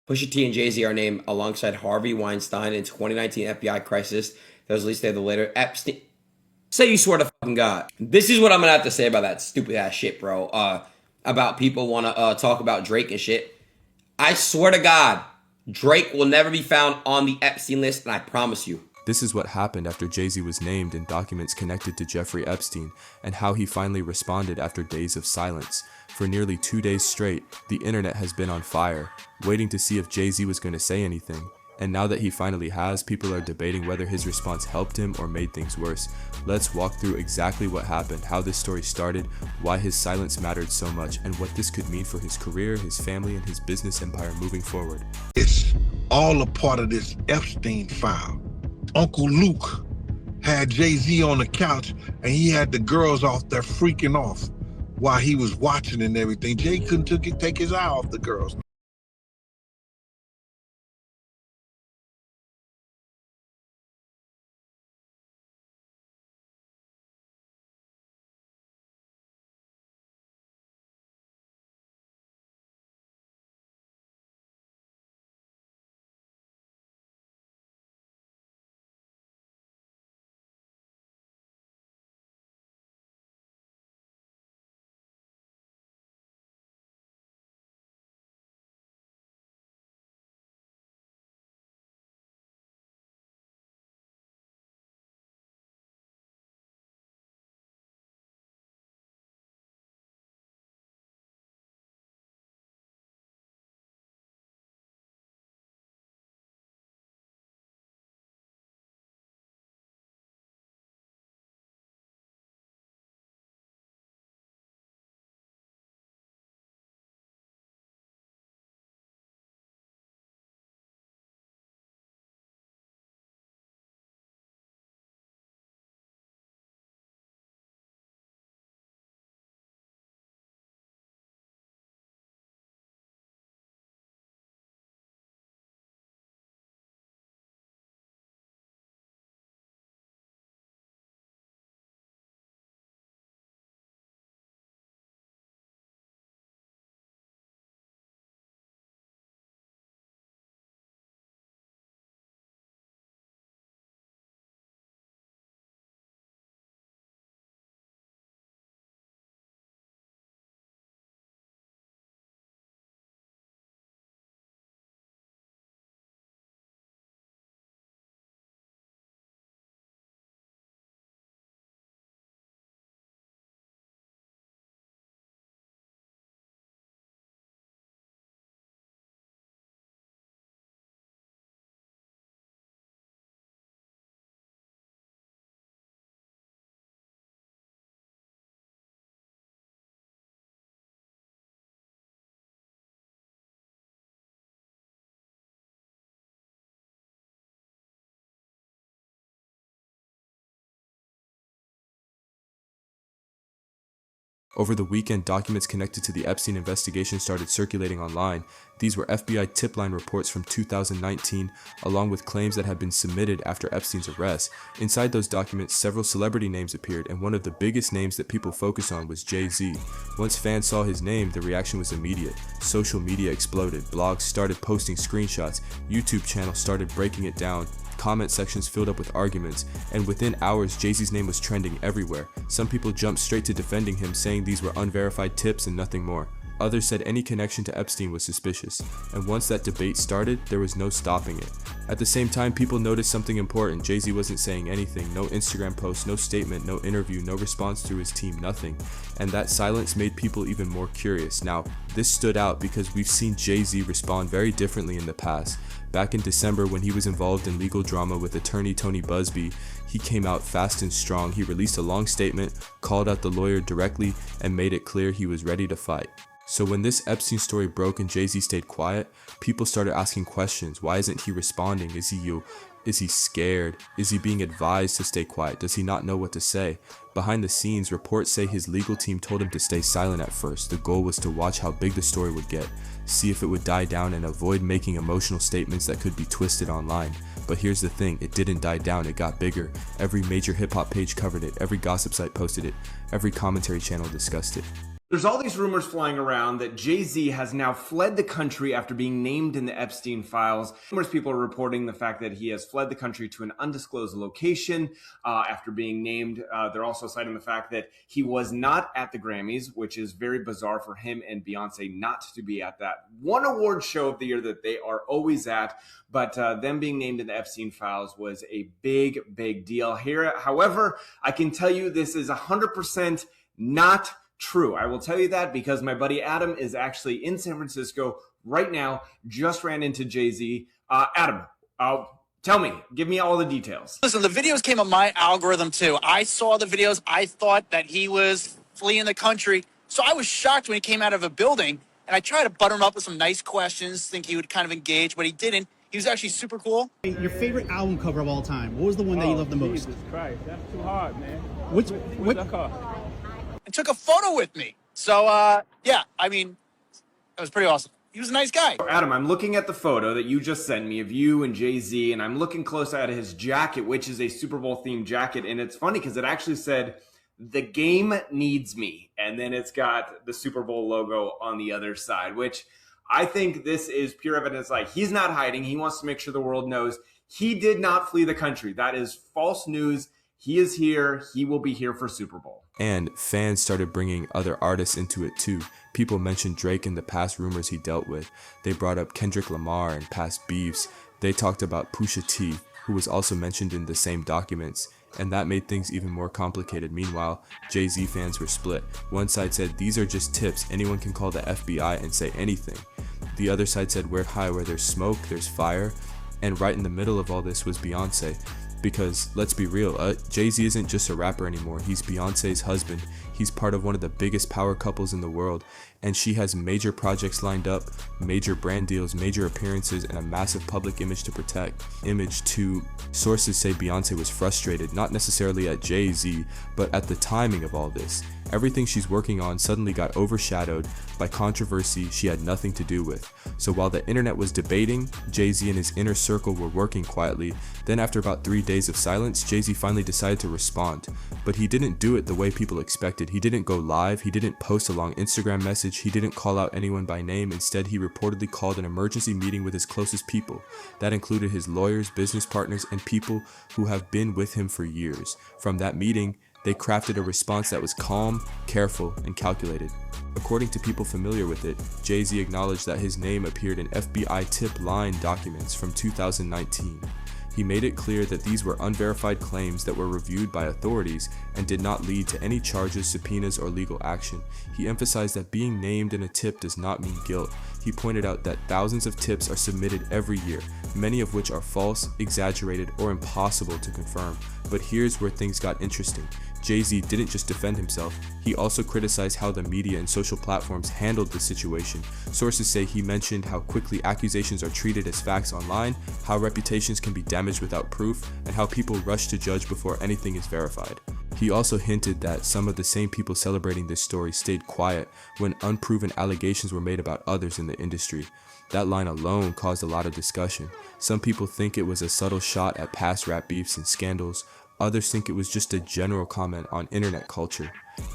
Pusha T and Jay-Z are named alongside Harvey Weinstein in 2019 FBI crisis that was released there the later. Epstein. Say you swear to fucking God. This is what I'm gonna have to say about that stupid ass shit, bro. About people wanna talk about Drake and shit. I swear to God, Drake will never be found on the Epstein list, and I promise you. This is what happened after Jay-Z was named in documents connected to Jeffrey Epstein, and how he finally responded after days of silence. For nearly 2 days straight, the internet has been on fire, waiting to see if Jay-Z was going to say anything. And now that he finally has, people are debating whether his response helped him or made things worse. Let's walk through exactly what happened, how this story started, why his silence mattered so much, and what this could mean for his career, his family, and his business empire moving forward. It's all a part of this Epstein file. Uncle Luke had Jay-Z on the couch and he had the girls off there freaking off while he was watching and everything. Jay couldn't take his eye off the girls. Over the weekend, documents connected to the Epstein investigation started circulating online. These were FBI tip line reports from 2019, along with claims that had been submitted after Epstein's arrest. Inside those documents, several celebrity names appeared, and one of the biggest names that people focus on was Jay-Z. Once fans saw his name, the reaction was immediate. Social media exploded, blogs started posting screenshots, YouTube channels started breaking it down, comment sections filled up with arguments, and within hours Jay-Z's name was trending everywhere. Some people jumped straight to defending him, saying these were unverified tips and nothing more. Others said any connection to Epstein was suspicious, and once that debate started, there was no stopping it. At the same time, people noticed something important. Jay-Z wasn't saying anything, no Instagram post, no statement, no interview, no response through his team, nothing. And that silence made people even more curious. Now, this stood out because we've seen Jay-Z respond very differently in the past. Back in December, when he was involved in legal drama with attorney Tony Busby, he came out fast and strong. He released a long statement, called out the lawyer directly, and made it clear he was ready to fight. So when this Epstein story broke and Jay-Z stayed quiet, people started asking questions. Why isn't he responding? Is he scared? Is he being advised to stay quiet? Does he not know what to say? Behind the scenes, reports say his legal team told him to stay silent at first. The goal was to watch how big the story would get, see if it would die down, and avoid making emotional statements that could be twisted online. But here's the thing, it didn't die down, it got bigger. Every major hip-hop page covered it, every gossip site posted it, every commentary channel discussed it. There's all these rumors flying around that Jay-Z has now fled the country after being named in the Epstein files. Numerous people are reporting the fact that he has fled the country to an undisclosed location after being named. They're also citing the fact that he was not at the Grammys, which is very bizarre for him and Beyonce not to be at that one award show of the year that they are always at. But them being named in the Epstein files was a big, big deal here. However, I can tell you this is 100% not true. I will tell you that because my buddy Adam is actually in San Francisco right now, just ran into Jay-Z. Adam, tell me, give me all the details. Listen, the videos came on my algorithm too. I saw the videos. I thought that he was fleeing the country. So I was shocked when he came out of a building, and I tried to butter him up with some nice questions, think he would kind of engage, but he didn't. He was actually super cool. Your favorite album cover of all time? What was the one that you loved the most? Jesus Christ, that's too hard, man. Which that car? And took a photo with me. So, yeah, I mean, that was pretty awesome. He was a nice guy. Adam, I'm looking at the photo that you just sent me of you and Jay-Z, and I'm looking close at his jacket, which is a Super Bowl themed jacket. And it's funny because it actually said, "The game needs me." And then it's got the Super Bowl logo on the other side, which I think this is pure evidence. Like, he's not hiding. He wants to make sure the world knows he did not flee the country. That is false news. He is here. He will be here for Super Bowl. And fans started bringing other artists into it too. People mentioned Drake and the past rumors he dealt with. They brought up Kendrick Lamar and past beefs. They talked about Pusha T, who was also mentioned in the same documents. And that made things even more complicated. Meanwhile, Jay-Z fans were split. One side said, these are just tips. Anyone can call the FBI and say anything. The other side said, where there's smoke, there's fire. And right in the middle of all this was Beyonce. Because let's be real, Jay-Z isn't just a rapper anymore. He's Beyonce's husband. He's part of one of the biggest power couples in the world, and she has major projects lined up, major brand deals, major appearances, and a massive public image to protect. Sources say Beyonce was frustrated, not necessarily at Jay-Z, but at the timing of all this. Everything she's working on suddenly got overshadowed by controversy she had nothing to do with. So while the internet was debating, Jay-Z and his inner circle were working quietly. Then after about 3 days of silence, Jay-Z finally decided to respond. But he didn't do it the way people expected. He didn't go live, he didn't post a long Instagram message, he didn't call out anyone by name. Instead, he reportedly called an emergency meeting with his closest people. That included his lawyers, business partners, and people who have been with him for years. From that meeting, they crafted a response that was calm, careful, and calculated. According to people familiar with it, Jay-Z acknowledged that his name appeared in FBI tip line documents from 2019. He made it clear that these were unverified claims that were reviewed by authorities and did not lead to any charges, subpoenas, or legal action. He emphasized that being named in a tip does not mean guilt. He pointed out that thousands of tips are submitted every year, many of which are false, exaggerated, or impossible to confirm. But here's where things got interesting. Jay-Z didn't just defend himself, he also criticized how the media and social platforms handled the situation. Sources say he mentioned how quickly accusations are treated as facts online, how reputations can be damaged without proof, and how people rush to judge before anything is verified. He also hinted that some of the same people celebrating this story stayed quiet when unproven allegations were made about others in the industry. That line alone caused a lot of discussion. Some people think it was a subtle shot at past rap beefs and scandals. Others think it was just a general comment on internet culture.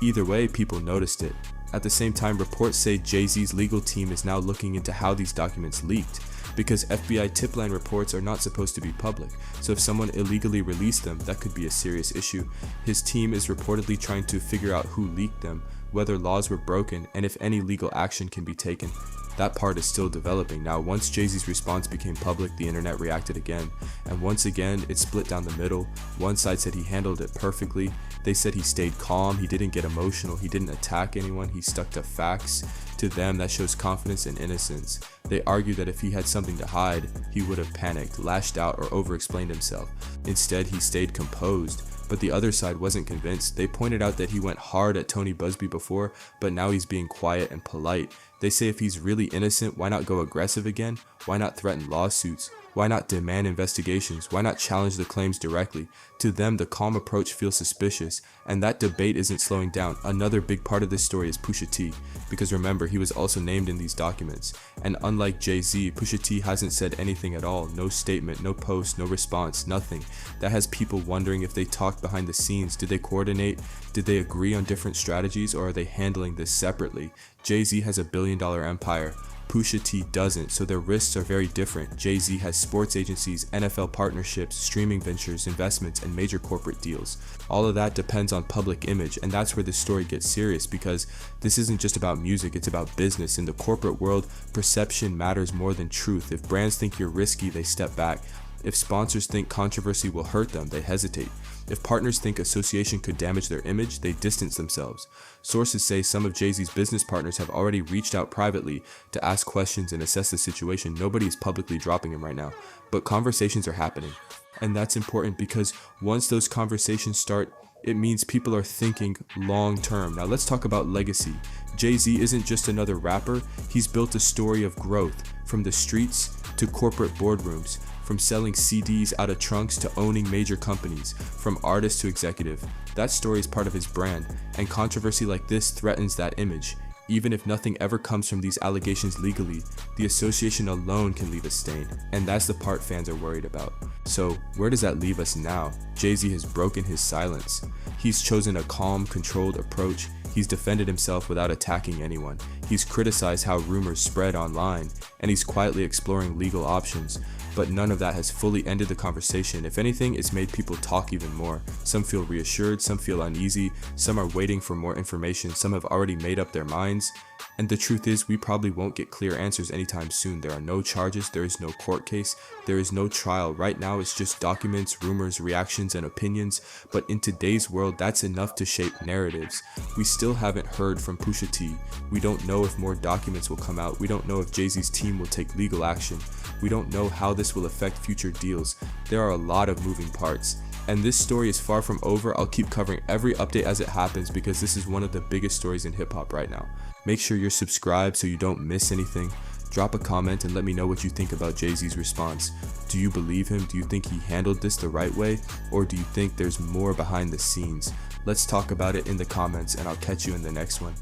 Either way, people noticed it. At the same time, reports say Jay-Z's legal team is now looking into how these documents leaked, because FBI tip line reports are not supposed to be public, so if someone illegally released them, that could be a serious issue. His team is reportedly trying to figure out who leaked them, whether laws were broken, and if any legal action can be taken. That part is still developing. Now, once Jay-Z's response became public, the internet reacted again. And once again, it split down the middle. One side said he handled it perfectly. They said he stayed calm, he didn't get emotional, he didn't attack anyone, he stuck to facts. To them, that shows confidence and innocence. They argued that if he had something to hide, he would have panicked, lashed out, or over-explained himself. Instead, he stayed composed. But the other side wasn't convinced. They pointed out that he went hard at Tony Busby before, but now he's being quiet and polite. They say if he's really innocent, why not go aggressive again? Why not threaten lawsuits? Why not demand investigations? Why not challenge the claims directly? To them, the calm approach feels suspicious, and that debate isn't slowing down. Another big part of this story is Pusha T, because remember, he was also named in these documents. And unlike Jay-Z, Pusha T hasn't said anything at all. No statement, no post, no response, nothing. That has people wondering if they talked behind the scenes. Did they coordinate? Did they agree on different strategies, or are they handling this separately? Jay-Z has a billion-dollar empire. Pusha T doesn't, so their risks are very different. Jay-Z has sports agencies, NFL partnerships, streaming ventures, investments, and major corporate deals. All of that depends on public image, and that's where this story gets serious, because this isn't just about music, it's about business. In the corporate world, perception matters more than truth. If brands think you're risky, they step back. If sponsors think controversy will hurt them, they hesitate. If partners think association could damage their image, they distance themselves. Sources say some of Jay-Z's business partners have already reached out privately to ask questions and assess the situation. Nobody is publicly dropping him right now, but conversations are happening. And that's important because once those conversations start, it means people are thinking long term. Now let's talk about legacy. Jay-Z isn't just another rapper, he's built a story of growth, from the streets to corporate boardrooms, from selling CDs out of trunks to owning major companies, from artist to executive. That story is part of his brand, and controversy like this threatens that image. Even if nothing ever comes from these allegations legally, the association alone can leave a stain, and that's the part fans are worried about. So where does that leave us now? Jay-Z has broken his silence. He's chosen a calm, controlled approach. He's defended himself without attacking anyone. He's criticized how rumors spread online, and he's quietly exploring legal options. But none of that has fully ended the conversation. If anything, it's made people talk even more. Some feel reassured, some feel uneasy, some are waiting for more information, some have already made up their minds. And the truth is, we probably won't get clear answers anytime soon. There are no charges, there is no court case, there is no trial. Right now it's just documents, rumors, reactions, and opinions. But in today's world, that's enough to shape narratives. We still haven't heard from Pusha T. We don't know if more documents will come out. We don't know if Jay-Z's team will take legal action. We don't know how this will affect future deals. There are a lot of moving parts. And this story is far from over. I'll keep covering every update as it happens because this is one of the biggest stories in hip-hop right now. Make sure you're subscribed so you don't miss anything. Drop a comment and let me know what you think about Jay-Z's response. Do you believe him? Do you think he handled this the right way? Or do you think there's more behind the scenes? Let's talk about it in the comments, and I'll catch you in the next one.